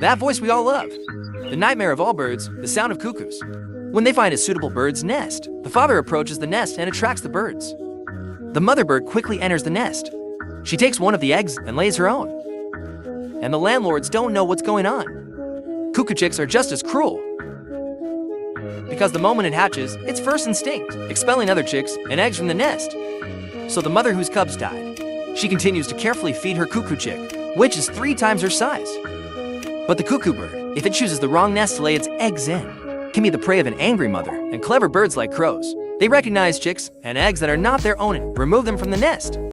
That voice we all love. The nightmare of all birds, the sound of cuckoos. When they find a suitable bird's nest, the father approaches the nest and attracts the birds. The mother bird quickly enters the nest. She takes one of the eggs and lays her own. And the landlords don't know what's going on. Cuckoo chicks are just as cruel. Because the moment it hatches, its first instinct, expelling other chicks and eggs from the nest. So the mother whose cubs died, she continues to carefully feed her cuckoo chick, which is 3 times her size. But the cuckoo bird, if it chooses the wrong nest to lay its eggs in, can be the prey of an angry mother, and clever birds like crows. They recognize chicks and eggs that are not their own and remove them from the nest.